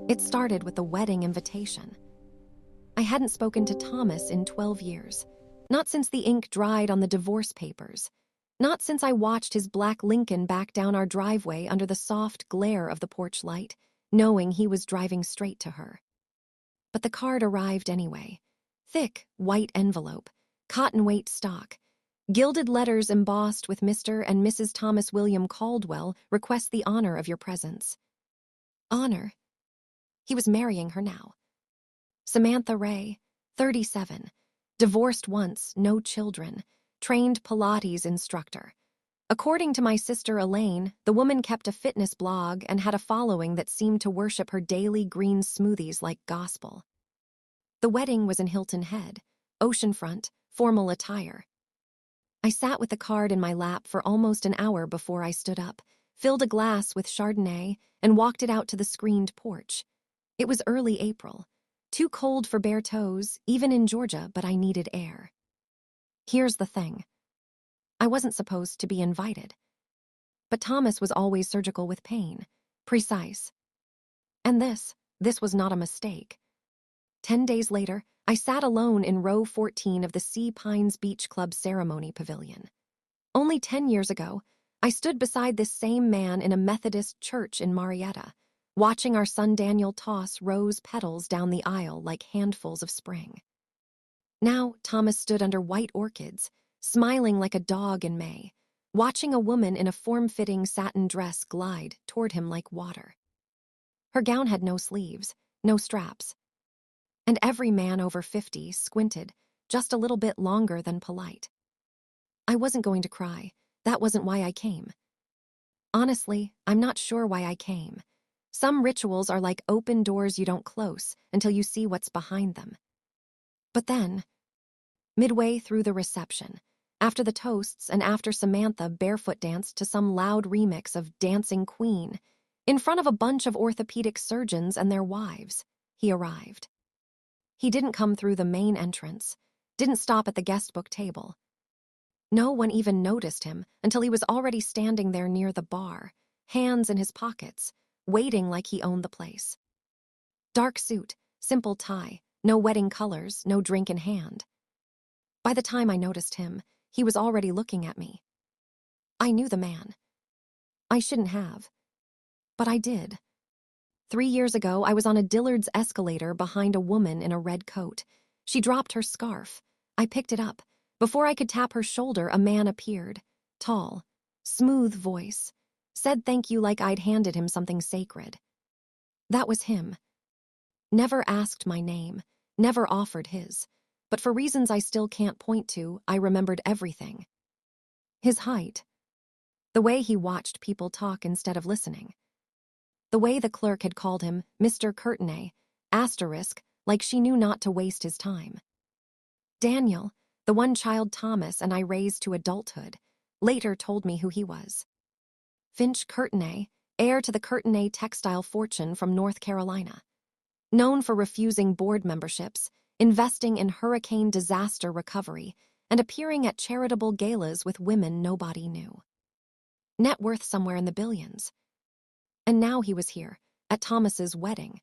It started with the wedding invitation. I hadn't spoken to Thomas in 12 years. Not since the ink dried on the divorce papers. Not since I watched his black Lincoln back down our driveway under the soft glare of the porch light, knowing he was driving straight to her. But the card arrived anyway. Thick, white envelope, cotton-weight stock, gilded letters embossed with Mr. and Mrs. Thomas William Caldwell request the honor of your presence. Honor? He was marrying her now. Samantha Ray, 37, divorced once, no children, trained Pilates instructor. According to my sister Elaine, the woman kept a fitness blog and had a following that seemed to worship her daily green smoothies like gospel. The wedding was in Hilton Head, oceanfront, formal attire. I sat with the card in my lap for almost an hour before I stood up, filled a glass with Chardonnay, and walked it out to the screened porch. It was early April. Too cold for bare toes, even in Georgia, but I needed air. Here's the thing. I wasn't supposed to be invited. But Thomas was always surgical with pain, precise. And this was not a mistake. 10 days later, I sat alone in row 14 of the Sea Pines Beach Club ceremony pavilion. Only 10 years ago, I stood beside this same man in a Methodist church in Marietta, watching our son Daniel toss rose petals down the aisle like handfuls of spring. Now, Thomas stood under white orchids, smiling like a dog in May, watching a woman in a form-fitting satin dress glide toward him like water. Her gown had no sleeves, no straps, and every man over 50 squinted just a little bit longer than polite. I wasn't going to cry. That wasn't why I came. Honestly, I'm not sure why I came. Some rituals are like open doors you don't close until you see what's behind them. But then, midway through the reception, after the toasts and after Samantha barefoot danced to some loud remix of Dancing Queen, in front of a bunch of orthopedic surgeons and their wives, he arrived. He didn't come through the main entrance, didn't stop at the guest book table. No one even noticed him until he was already standing there near the bar, hands in his pockets, waiting like he owned the place. Dark suit, simple tie, no wedding colors, no drink in hand. By the time I noticed him, he was already looking at me. I knew the man. I shouldn't have. But I did. 3 years ago, I was on a Dillard's escalator behind a woman in a red coat. She dropped her scarf. I picked it up. Before I could tap her shoulder, a man appeared. Tall, smooth voice. Said thank you like I'd handed him something sacred. That was him. Never asked my name, never offered his. But for reasons I still can't point to, I remembered everything. His height. The way he watched people talk instead of listening. The way the clerk had called him Mr. Courtenay, asterisk, like she knew not to waste his time. Daniel, the one child Thomas and I raised to adulthood, later told me who he was. Finch Courtenay, heir to the Courtenay textile fortune from North Carolina. Known for refusing board memberships, investing in hurricane disaster recovery, and appearing at charitable galas with women nobody knew. Net worth somewhere in the billions. And now he was here, at Thomas's wedding.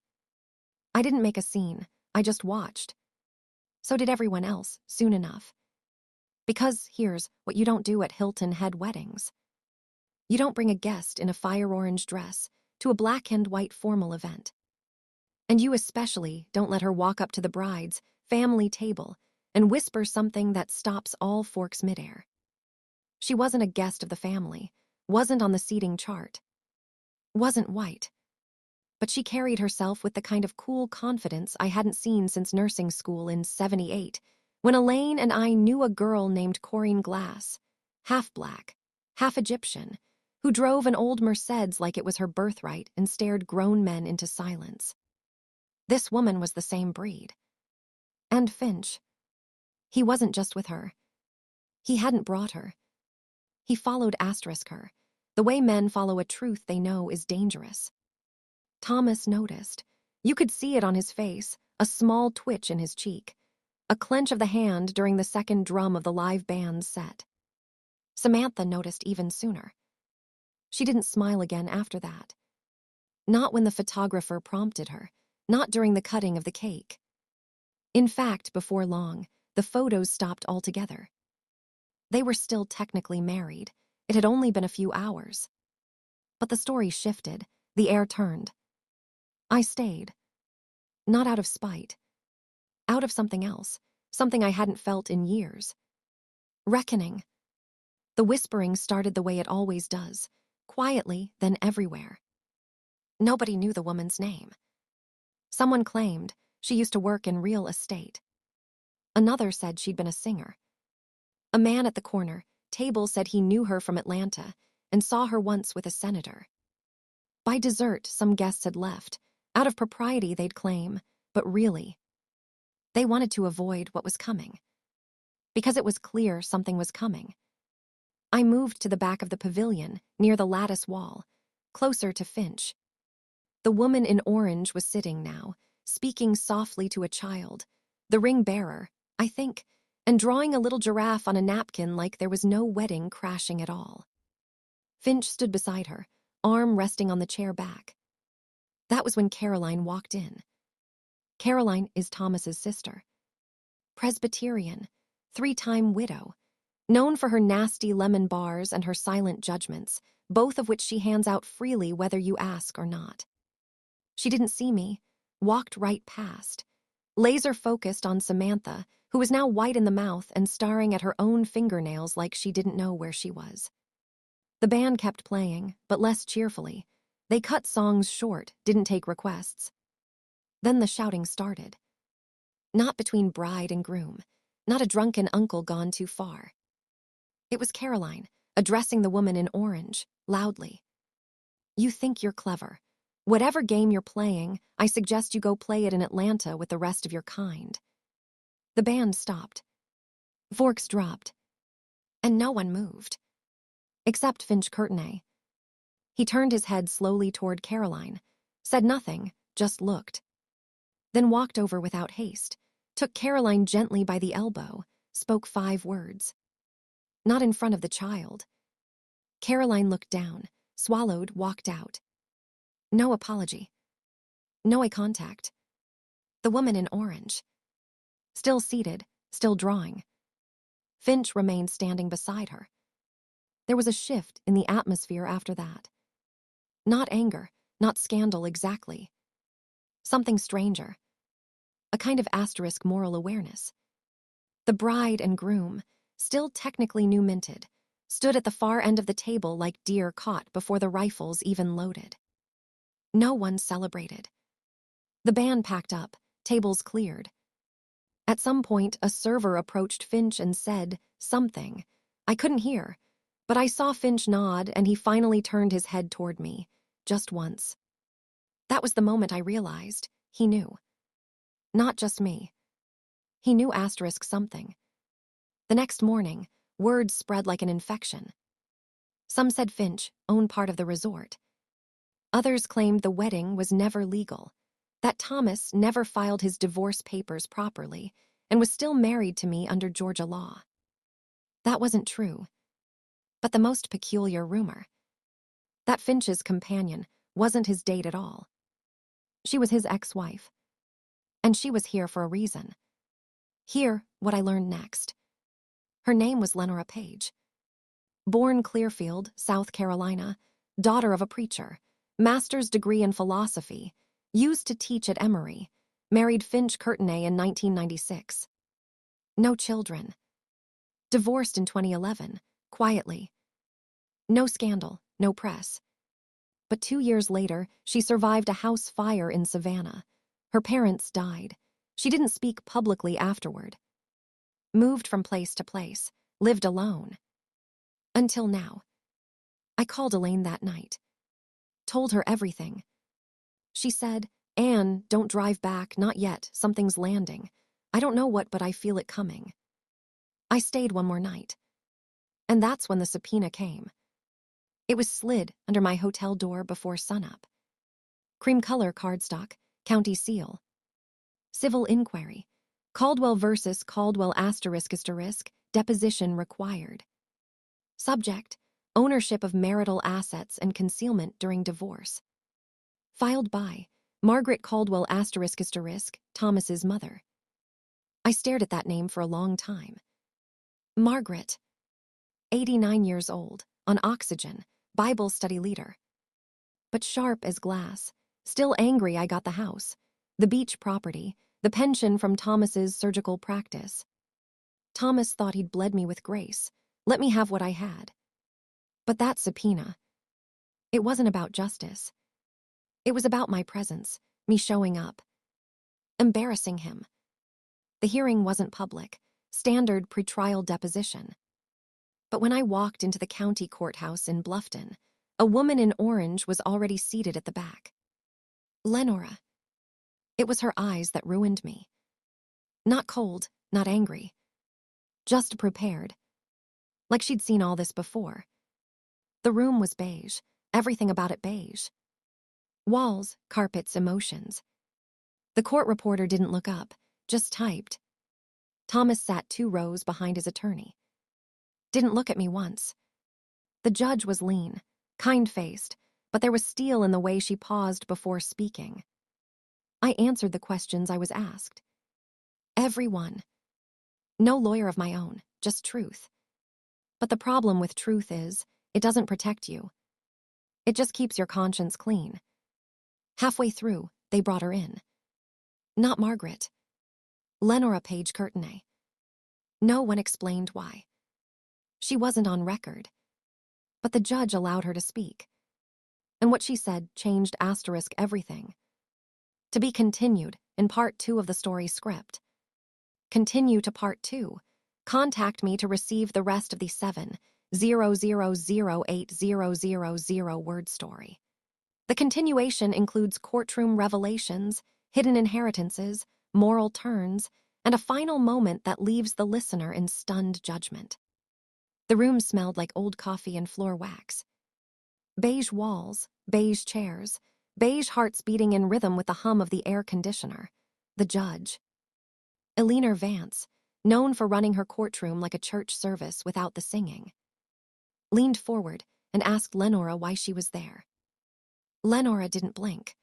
I didn't make a scene, I just watched. So did everyone else, soon enough. Because here's what you don't do at Hilton Head weddings. You don't bring a guest in a fire-orange dress to a black and white formal event. And you especially don't let her walk up to the bride's family table and whisper something that stops all forks midair. She wasn't a guest of the family, wasn't on the seating chart, wasn't white. But she carried herself with the kind of cool confidence I hadn't seen since nursing school in '78, when Elaine and I knew a girl named Corinne Glass, half black, half Egyptian, who drove an old Mercedes like it was her birthright and stared grown men into silence. This woman was the same breed. And Finch. He wasn't just with her. He hadn't brought her. He followed asterisk her, the way men follow a truth they know is dangerous. Thomas noticed. You could see it on his face, a small twitch in his cheek, a clench of the hand during the second drum of the live band's set. Samantha noticed even sooner. She didn't smile again after that. Not when the photographer prompted her, not during the cutting of the cake. In fact, before long, the photos stopped altogether. They were still technically married. It had only been a few hours. But the story shifted, the air turned. I stayed. Not out of spite. Out of something else, something I hadn't felt in years. Reckoning. The whispering started the way it always does, quietly, then everywhere. Nobody knew the woman's name. Someone claimed she used to work in real estate. Another said she'd been a singer. A man at the corner table said he knew her from Atlanta and saw her once with a senator. By dessert, some guests had left. Out of propriety, they'd claim, but really, they wanted to avoid what was coming. Because it was clear something was coming. I moved to the back of the pavilion, near the lattice wall, closer to Finch. The woman in orange was sitting now, speaking softly to a child, the ring bearer, I think, and drawing a little giraffe on a napkin like there was no wedding crashing at all. Finch stood beside her, arm resting on the chair back. That was when Caroline walked in. Caroline is Thomas's sister. Presbyterian, 3-time widow, known for her nasty lemon bars and her silent judgments, both of which she hands out freely whether you ask or not. She didn't see me, walked right past, laser-focused on Samantha, who was now white in the mouth and staring at her own fingernails like she didn't know where she was. The band kept playing, but less cheerfully. They cut songs short, didn't take requests. Then the shouting started. Not between bride and groom, not a drunken uncle gone too far. It was Caroline, addressing the woman in orange, loudly. You think you're clever. Whatever game you're playing, I suggest you go play it in Atlanta with the rest of your kind. The band stopped. Forks dropped. And no one moved. Except Finch Courtenay. He turned his head slowly toward Caroline, said nothing, just looked. Then walked over without haste, took Caroline gently by the elbow, spoke 5 words. Not in front of the child. Caroline looked down, swallowed, walked out. No apology. No eye contact. The woman in orange. Still seated, still drawing. Finch remained standing beside her. There was a shift in the atmosphere after that. Not anger, not scandal exactly. Something stranger. A kind of asterisk moral awareness. The bride and groom, still technically new-minted, stood at the far end of the table like deer caught before the rifles even loaded. No one celebrated. The band packed up, tables cleared. At some point, a server approached Finch and said something. I couldn't hear, but I saw Finch nod and he finally turned his head toward me, just once. That was the moment I realized he knew. Not just me. He knew asterisk something. The next morning, word spread like an infection. Some said Finch owned part of the resort. Others claimed the wedding was never legal, that Thomas never filed his divorce papers properly and was still married to me under Georgia law. That wasn't true. But the most peculiar rumor, that Finch's companion wasn't his date at all. She was his ex-wife. And she was here for a reason. Hear what I learned next. Her name was Lenora Page. Born Clearfield, South Carolina, daughter of a preacher, master's degree in philosophy, used to teach at Emory, married Finch Courtenay in 1996. No children. Divorced in 2011, quietly. No scandal, no press. But 2 years later, she survived a house fire in Savannah. Her parents died. She didn't speak publicly afterward. Moved from place to place, lived alone. Until now. I called Elaine that night. Told her everything. She said, Anne, don't drive back, not yet, something's landing. I don't know what, but I feel it coming. I stayed one more night. And that's when the subpoena came. It was slid under my hotel door before sunup. Cream color cardstock, county seal. Civil inquiry. Caldwell versus Caldwell ***, deposition required. Subject, ownership of marital assets and concealment during divorce. Filed by Margaret Caldwell Thomas's mother. I stared at that name for a long time. Margaret, 89 years old, on oxygen, Bible study leader. But sharp as glass, still angry I got the house, the beach property, the pension from Thomas's surgical practice. Thomas thought he'd bled me with grace, let me have what I had. But that subpoena, it wasn't about justice. It was about my presence, me showing up, embarrassing him. The hearing wasn't public, standard pretrial deposition. But when I walked into the county courthouse in Bluffton, a woman in orange was already seated at the back. Lenora. It was her eyes that ruined me. Not cold, not angry. Just prepared. Like she'd seen all this before. The room was beige, everything about it beige. Walls, carpets, emotions. The court reporter didn't look up, just typed. Thomas sat 2 rows behind his attorney. Didn't look at me once. The judge was lean, kind-faced, but there was steel in the way she paused before speaking. I answered the questions I was asked. Every one. No lawyer of my own, just truth. But the problem with truth is, it doesn't protect you. It just keeps your conscience clean. Halfway through, they brought her in. Not Margaret. Lenora Page Courtenay. No one explained why. She wasn't on record. But the judge allowed her to speak. And what she said changed everything. To be continued in part 2 of the story script. Continue to part 2. Contact me to receive the rest of the 7,000,80,000 word story. The continuation includes courtroom revelations, hidden inheritances, moral turns, and a final moment that leaves the listener in stunned judgment. The room smelled like old coffee and floor wax. Beige walls, beige chairs, beige hearts beating in rhythm with the hum of the air conditioner. The judge. Eleanor Vance, known for running her courtroom like a church service without the singing, leaned forward and asked Lenora why she was there. Lenora didn't blink.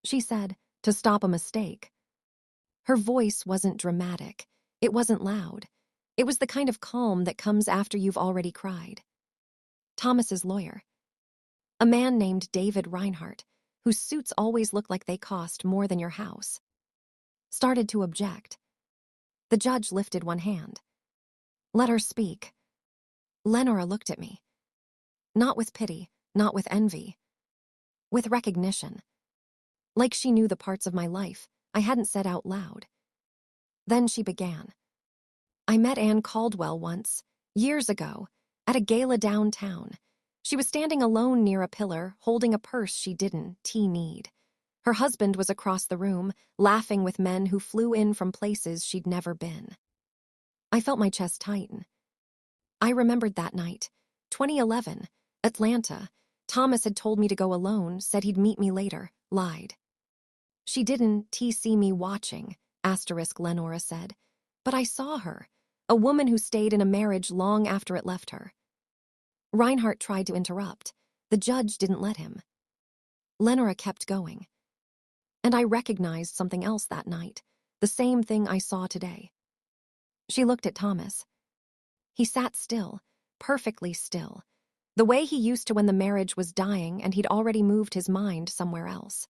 She said, to stop a mistake. Her voice wasn't dramatic. It wasn't loud. It was the kind of calm that comes after you've already cried. Thomas's lawyer, a man named David Reinhardt, whose suits always look like they cost more than your house, started to object. The judge lifted one hand. Let her speak. Lenora looked at me. Not with pity, not with envy. With recognition. Like she knew the parts of my life I hadn't said out loud. Then she began. I met Anne Caldwell once, years ago, at a gala downtown. She was standing alone near a pillar, holding a purse she didn't need. Her husband was across the room, laughing with men who flew in from places she'd never been. I felt my chest tighten. I remembered that night, 2011, Atlanta. Thomas had told me to go alone, said he'd meet me later, lied. She didn't see me watching, Lenora said. But I saw her, a woman who stayed in a marriage long after it left her. Reinhardt tried to interrupt. The judge didn't let him. Lenora kept going. And I recognized something else that night, the same thing I saw today. She looked at Thomas. He sat still, perfectly still, the way he used to when the marriage was dying and he'd already moved his mind somewhere else.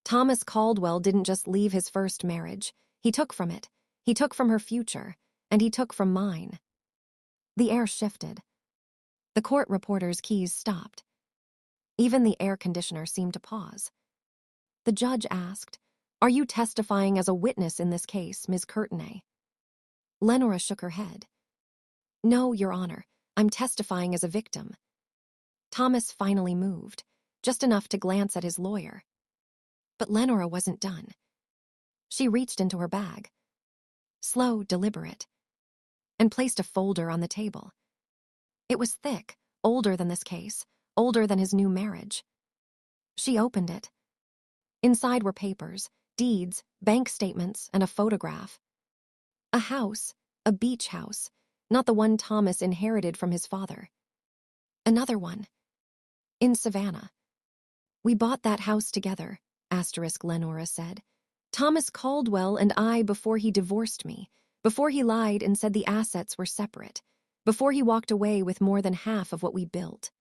Thomas Caldwell didn't just leave his first marriage. He took from it. He took from her future, and he took from mine. The air shifted. The court reporter's keys stopped. Even the air conditioner seemed to pause. The judge asked, "Are you testifying as a witness in this case, Ms. Courtenay?" Lenora shook her head. "No, Your Honor, I'm testifying as a victim." Thomas finally moved, just enough to glance at his lawyer. But Lenora wasn't done. She reached into her bag, slow, deliberate, and placed a folder on the table. It was thick, older than this case, older than his new marriage. She opened it. Inside were papers, deeds, bank statements, and a photograph. A house, a beach house, not the one Thomas inherited from his father. Another one. In Savannah. We bought that house together, Lenora said. Thomas Caldwell and I before he divorced me, before he lied and said the assets were separate, before he walked away with more than half of what we built.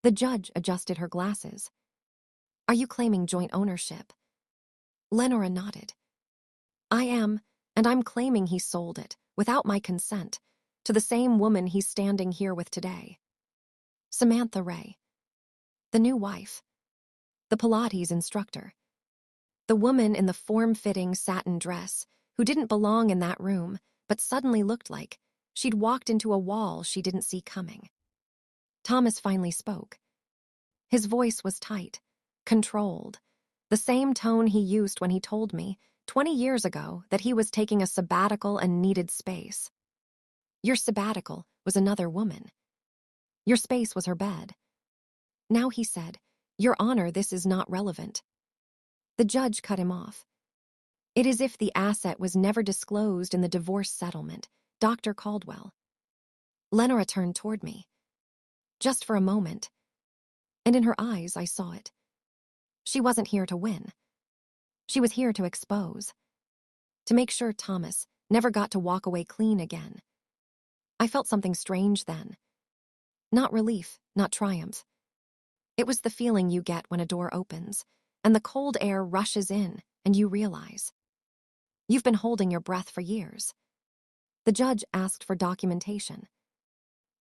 The judge adjusted her glasses. Are you claiming joint ownership? Lenora nodded. I am, and I'm claiming he sold it, without my consent, to the same woman he's standing here with today. Samantha Ray. The new wife. The Pilates instructor. The woman in the form-fitting satin dress who didn't belong in that room, but suddenly looked like she'd walked into a wall she didn't see coming. Thomas finally spoke. His voice was tight, controlled, the same tone he used when he told me 20 years ago that he was taking a sabbatical and needed space. Your sabbatical was another woman. Your space was her bed. Now he said, Your Honor, this is not relevant. The judge cut him off. It is if the asset was never disclosed in the divorce settlement, Dr. Caldwell. Lenora turned toward me. Just for a moment. And in her eyes, I saw it. She wasn't here to win. She was here to expose. To make sure Thomas never got to walk away clean again. I felt something strange then. Not relief, not triumph. It was the feeling you get when a door opens, and the cold air rushes in, and you realize. You've been holding your breath for years. The judge asked for documentation.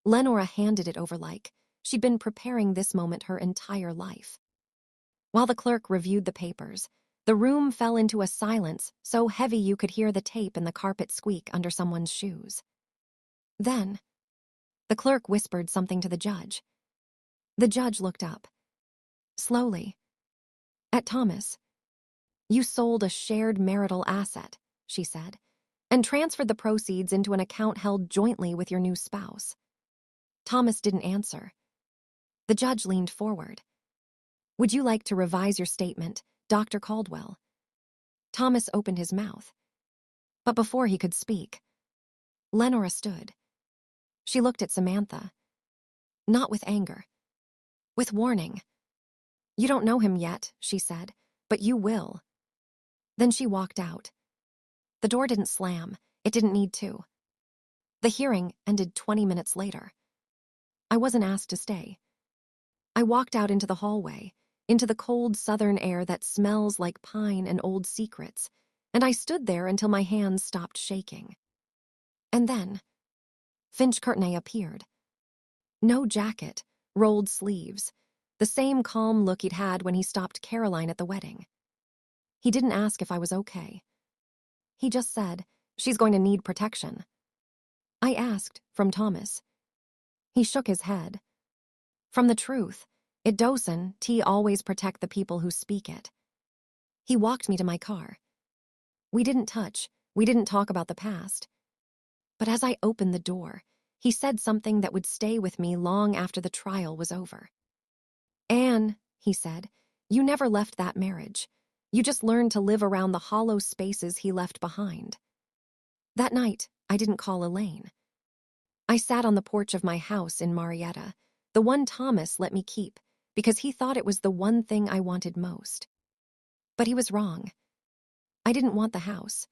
Lenora handed it over like she'd been preparing this moment her entire life. While the clerk reviewed the papers, the room fell into a silence so heavy you could hear the tape in the carpet squeak under someone's shoes. Then, the clerk whispered something to the judge. The judge looked up. Slowly. At Thomas. You sold a shared marital asset, she said, and transferred the proceeds into an account held jointly with your new spouse. Thomas didn't answer. The judge leaned forward. Would you like to revise your statement, Dr. Caldwell? Thomas opened his mouth. But before he could speak, Lenora stood. She looked at Samantha. Not with anger. With warning. You don't know him yet, she said, but you will. Then she walked out. The door didn't slam. It didn't need to. The hearing ended 20 minutes later. I wasn't asked to stay. I walked out into the hallway, into the cold southern air that smells like pine and old secrets, and I stood there until my hands stopped shaking. And then, Finch Courtenay appeared. No jacket, rolled sleeves, the same calm look he'd had when he stopped Caroline at the wedding. He didn't ask if I was okay. He just said, she's going to need protection. I asked, from Thomas. He shook his head. From the truth, it doesn't always protect the people who speak it. He walked me to my car. We didn't touch, we didn't talk about the past. But as I opened the door, he said something that would stay with me long after the trial was over. Anne, he said, you never left that marriage. You just learned to live around the hollow spaces he left behind. That night, I didn't call Elaine. I sat on the porch of my house in Marietta, the one Thomas let me keep, because he thought it was the one thing I wanted most. But he was wrong. I didn't want the house.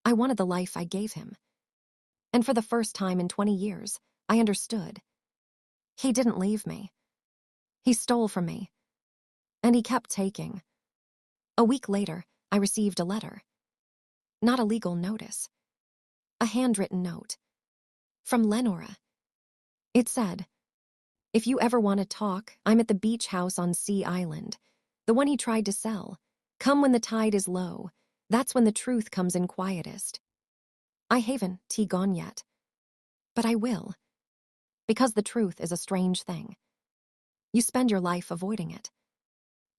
I wanted the life I gave him. And for the first time in 20 years, I understood. He didn't leave me. He stole from me. And he kept taking. A week later, I received a letter. Not a legal notice. A handwritten note. From Lenora. It said, if you ever want to talk, I'm at the beach house on Sea Island. The one he tried to sell. Come when the tide is low. That's when the truth comes in quietest. I haven't gone yet. But I will. Because the truth is a strange thing. You spend your life avoiding it.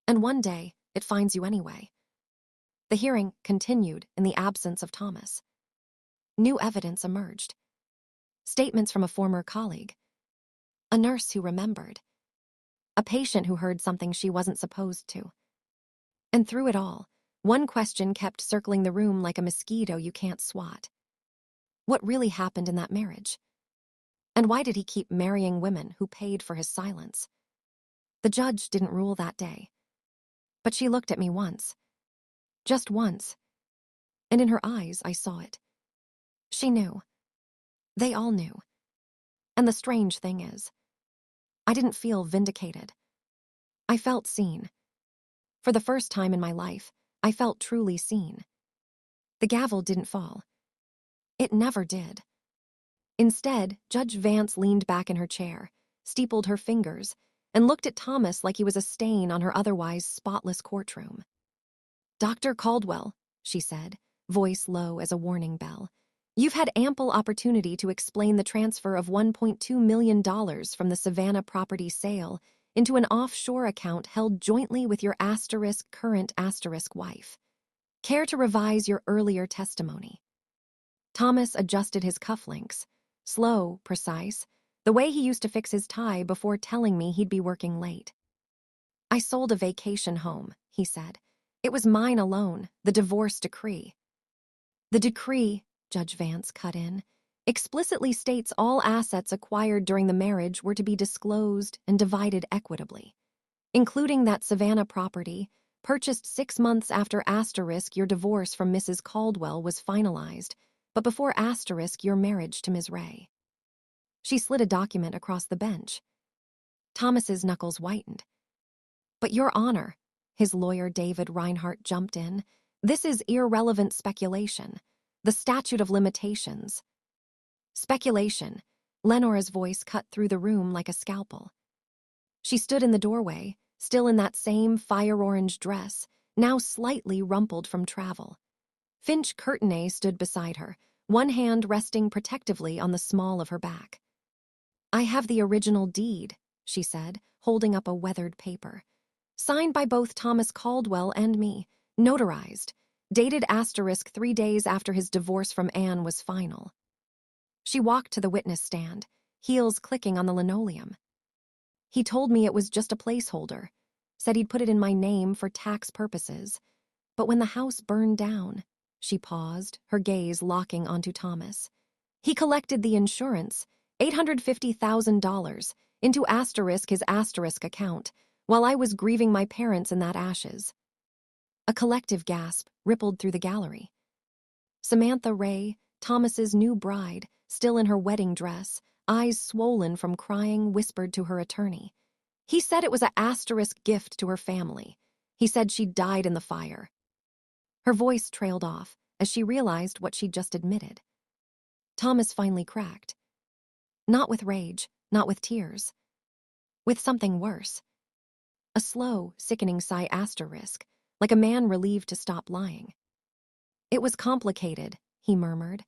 And one day, it finds you anyway. The hearing continued in the absence of Thomas. New evidence emerged. Statements from a former colleague. A nurse who remembered. A patient who heard something she wasn't supposed to. And through it all, one question kept circling the room like a mosquito you can't swat. What really happened in that marriage? And why did he keep marrying women who paid for his silence? The judge didn't rule that day. But she looked at me once. Just once. And in her eyes, I saw it. She knew. They all knew. And the strange thing is, I didn't feel vindicated. I felt seen. For the first time in my life, I felt truly seen. The gavel didn't fall. It never did. Instead, Judge Vance leaned back in her chair, steepled her fingers, and looked at Thomas like he was a stain on her otherwise spotless courtroom. "Dr. Caldwell," she said, voice low as a warning bell, "you've had ample opportunity to explain the transfer of $1.2 million from the Savannah property sale into an offshore account held jointly with your current wife. Care to revise your earlier testimony?" Thomas adjusted his cufflinks, slow, precise, the way he used to fix his tie before telling me he'd be working late. "I sold a vacation home," he said. "It was mine alone, the divorce decree." "The decree," Judge Vance cut in, "explicitly states all assets acquired during the marriage were to be disclosed and divided equitably, including that Savannah property, purchased 6 months after your divorce from Mrs. Caldwell was finalized, but before your marriage to Ms. Ray." She slid a document across the bench. Thomas's knuckles whitened. "But Your Honor," his lawyer David Reinhardt jumped in, "this is irrelevant speculation. The statute of limitations." "Speculation," Lenora's voice cut through the room like a scalpel. She stood in the doorway, still in that same fire-orange dress, now slightly rumpled from travel. Finch Courtenay stood beside her, one hand resting protectively on the small of her back. "I have the original deed," she said, holding up a weathered paper. "Signed by both Thomas Caldwell and me, notarized, dated * 3 days after his divorce from Anne was final." She walked to the witness stand, heels clicking on the linoleum. "He told me it was just a placeholder, said he'd put it in my name for tax purposes. But when the house burned down," she paused, her gaze locking onto Thomas, "he collected the insurance, $850,000, into his * account, while I was grieving my parents in that ashes." A collective gasp rippled through the gallery. Samantha Ray, Thomas's new bride, still in her wedding dress, eyes swollen from crying, whispered to her attorney. "He said it was a * gift to her family. He said she died in the fire." Her voice trailed off as she realized what she'd just admitted. Thomas finally cracked. Not with rage, not with tears. With something worse. A slow, sickening sigh *, like a man relieved to stop lying. "It was complicated," he murmured.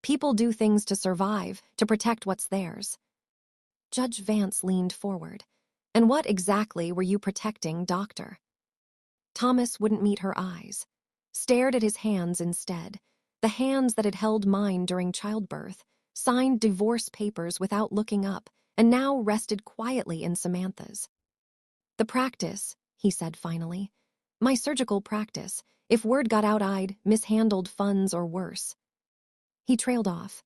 "People do things to survive, to protect what's theirs." Judge Vance leaned forward. "And what exactly were you protecting, Doctor?" Thomas wouldn't meet her eyes. Stared at his hands instead, the hands that had held mine during childbirth, signed divorce papers without looking up, and now rested quietly in Samantha's. "The practice," he said finally. "My surgical practice. If word got out I'd mishandled funds or worse." He trailed off.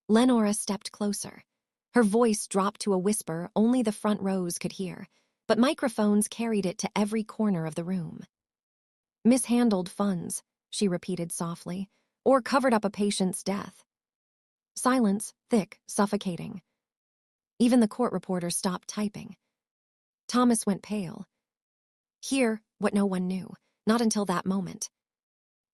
Lenora stepped closer. Her voice dropped to a whisper only the front rows could hear, but microphones carried it to every corner of the room. "Mishandled funds," she repeated softly, "or covered up a patient's death." Silence, thick, suffocating. Even the court reporter stopped typing. Thomas went pale. Here, what no one knew, not until that moment.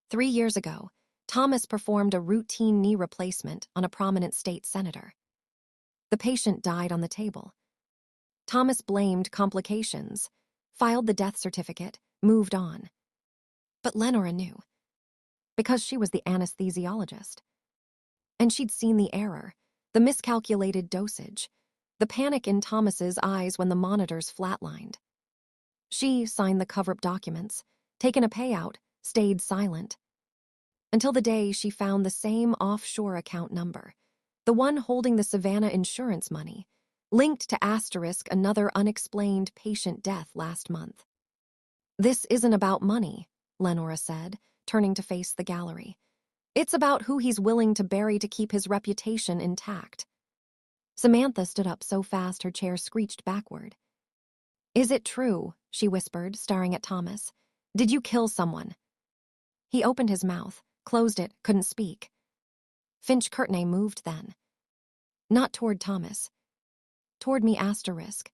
3 years ago, Thomas performed a routine knee replacement on a prominent state senator. The patient died on the table. Thomas blamed complications, filed the death certificate, moved on. But Lenora knew, because she was the anesthesiologist. And she'd seen the error, the miscalculated dosage, the panic in Thomas's eyes when the monitors flatlined. She signed the cover-up documents, taken a payout, stayed silent. Until the day she found the same offshore account number, the one holding the Savannah insurance money, linked to * another unexplained patient death last month. "This isn't about money," Lenora said, turning to face the gallery. "It's about who he's willing to bury to keep his reputation intact." Samantha stood up so fast her chair screeched backward. Is it true? She whispered, staring at Thomas. Did you kill someone? He opened his mouth, closed it, couldn't speak. Finch Courtney moved then. Not toward Thomas. Toward me asterisk.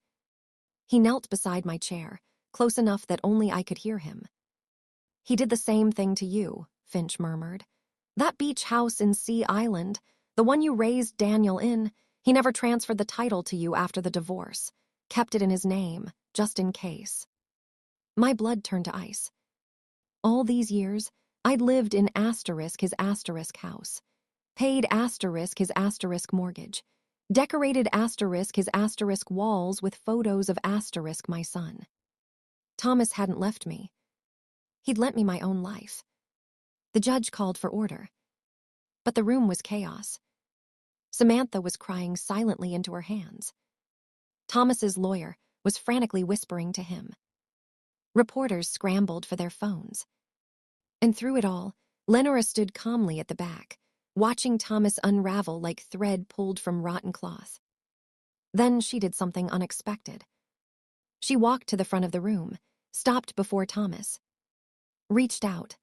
He knelt beside my chair, close enough that only I could hear him. He did the same thing to you, Finch murmured. That beach house in Sea Island, the one you raised Daniel in, he never transferred the title to you after the divorce. Kept it in his name, just in case. My blood turned to ice. All these years, I'd lived in asterisk his asterisk house, paid asterisk his asterisk mortgage, decorated asterisk his asterisk walls with photos of asterisk my son. Thomas hadn't left me. He'd lent me my own life. The judge called for order. But the room was chaos. Samantha was crying silently into her hands. Thomas's lawyer was frantically whispering to him. Reporters scrambled for their phones. And through it all, Lenora stood calmly at the back, watching Thomas unravel like thread pulled from rotten cloth. Then she did something unexpected. She walked to the front of the room, stopped before Thomas, reached out,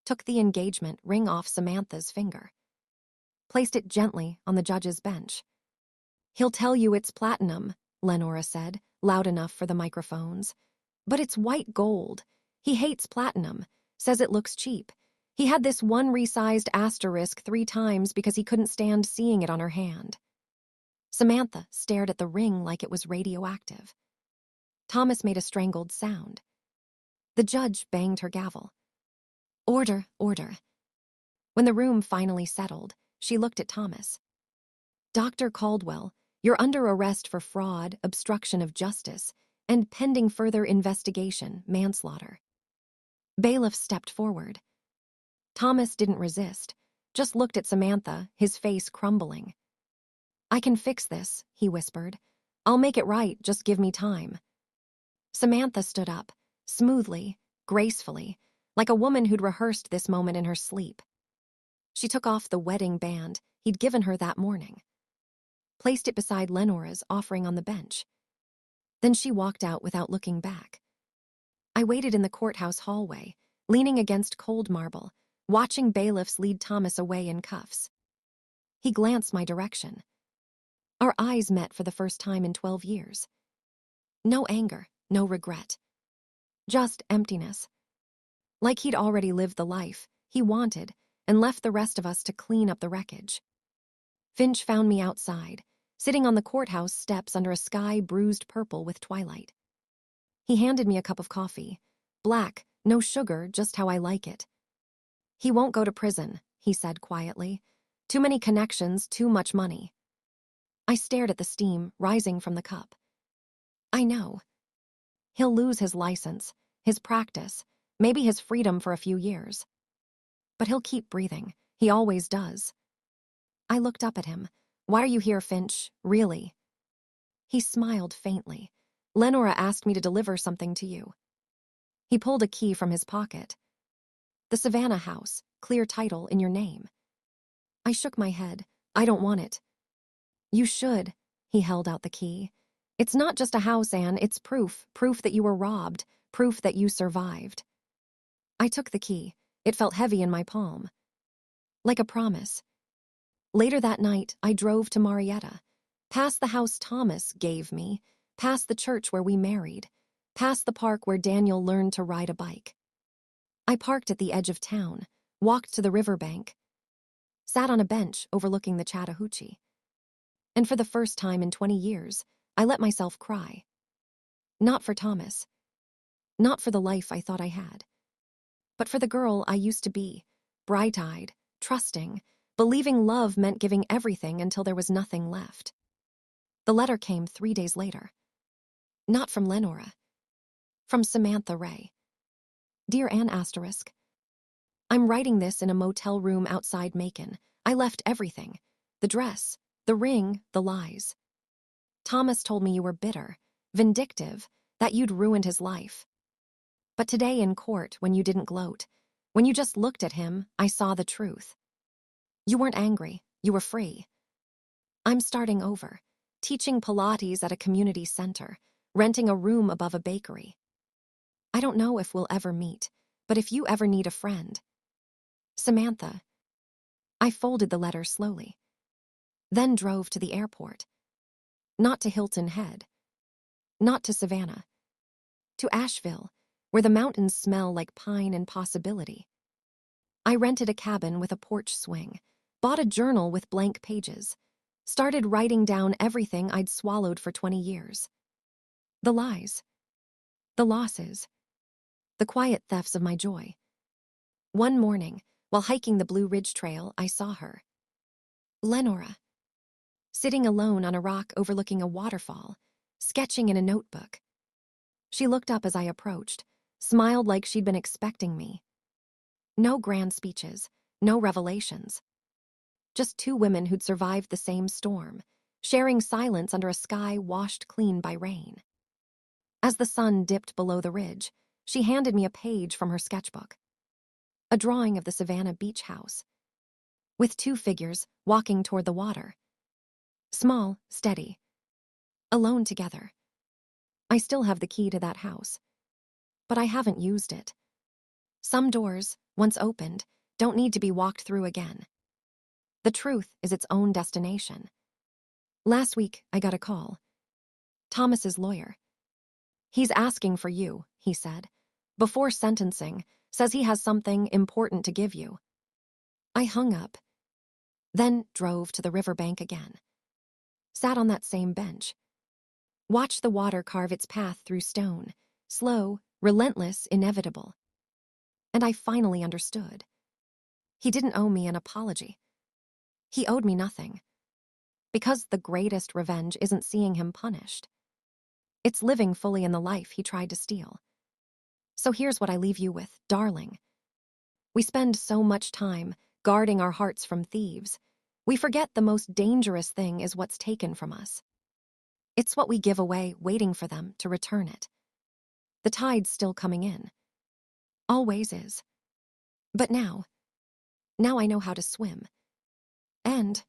took the engagement ring off Samantha's finger, placed it gently on the judge's bench. He'll tell you it's platinum, Lenora said, loud enough for the microphones. But it's white gold. He hates platinum, says it looks cheap. He had this one resized asterisk 3 times because he couldn't stand seeing it on her hand. Samantha stared at the ring like it was radioactive. Thomas made a strangled sound. The judge banged her gavel. Order, order. When the room finally settled, she looked at Thomas. Dr. Caldwell, you're under arrest for fraud, obstruction of justice, and pending further investigation, manslaughter. Bailiff stepped forward. Thomas didn't resist, just looked at Samantha, his face crumbling. I can fix this, he whispered. I'll make it right, just give me time. Samantha stood up, smoothly, gracefully, like a woman who'd rehearsed this moment in her sleep. She took off the wedding band he'd given her that morning, placed it beside Lenora's offering on the bench. Then she walked out without looking back. I waited in the courthouse hallway, leaning against cold marble, watching bailiffs lead Thomas away in cuffs. He glanced my direction. Our eyes met for the first time in 12 years. No anger, no regret. Just emptiness. Like he'd already lived the life he wanted and left the rest of us to clean up the wreckage. Finch found me outside, sitting on the courthouse steps under a sky bruised purple with twilight. He handed me a cup of coffee. Black, no sugar, just how I like it. He won't go to prison, he said quietly. Too many connections, too much money. I stared at the steam rising from the cup. I know. He'll lose his license, his practice, maybe his freedom for a few years. But he'll keep breathing. He always does. I looked up at him. Why are you here, Finch? Really? He smiled faintly. Lenora asked me to deliver something to you. He pulled a key from his pocket. The Savannah House, clear title in your name. I shook my head. I don't want it. You should. He held out the key. It's not just a house, Anne. It's proof that you were robbed, proof that you survived. I took the key. It felt heavy in my palm. Like a promise. Later that night, I drove to Marietta, past the house Thomas gave me, past the church where we married, past the park where Daniel learned to ride a bike. I parked at the edge of town, walked to the riverbank, sat on a bench overlooking the Chattahoochee. And for the first time in 20 years, I let myself cry. Not for Thomas. Not for the life I thought I had. But for the girl I used to be, bright-eyed, trusting, believing love meant giving everything until there was nothing left. The letter came 3 days later. Not from Lenora. From Samantha Ray. Dear Ann asterisk. I'm writing this in a motel room outside Macon. I left everything. The dress, the ring, the lies. Thomas told me you were bitter, vindictive, that you'd ruined his life. But today in court, when you didn't gloat, when you just looked at him, I saw the truth. You weren't angry. You were free. I'm starting over, teaching Pilates at a community center, renting a room above a bakery. I don't know if we'll ever meet, but if you ever need a friend. Samantha. I folded the letter slowly, then drove to the airport. Not to Hilton Head. Not to Savannah. To Asheville, where the mountains smell like pine and possibility. I rented a cabin with a porch swing, bought a journal with blank pages, started writing down everything I'd swallowed for 20 years. The lies. The losses. The quiet thefts of my joy. One morning, while hiking the Blue Ridge Trail, I saw her. Lenora. Sitting alone on a rock overlooking a waterfall, sketching in a notebook. She looked up as I approached, smiled like she'd been expecting me. No grand speeches, no revelations. Just two women who'd survived the same storm, sharing silence under a sky washed clean by rain. As the sun dipped below the ridge, she handed me a page from her sketchbook. A drawing of the Savannah beach house, with two figures walking toward the water. Small, steady. Alone together. I still have the key to that house, but I haven't used it. Some doors, once opened, don't need to be walked through again. The truth is its own destination. Last week, I got a call. Thomas's lawyer. He's asking for you, he said. Before sentencing, says he has something important to give you. I hung up, then drove to the riverbank again. Sat on that same bench. Watched the water carve its path through stone, slow, relentless, inevitable. And I finally understood. He didn't owe me an apology. He owed me nothing. Because the greatest revenge isn't seeing him punished. It's living fully in the life he tried to steal. So here's what I leave you with, darling. We spend so much time guarding our hearts from thieves. We forget the most dangerous thing is what's taken from us. It's what we give away waiting for them to return it. The tide's still coming in. Always is. But now I know how to swim. And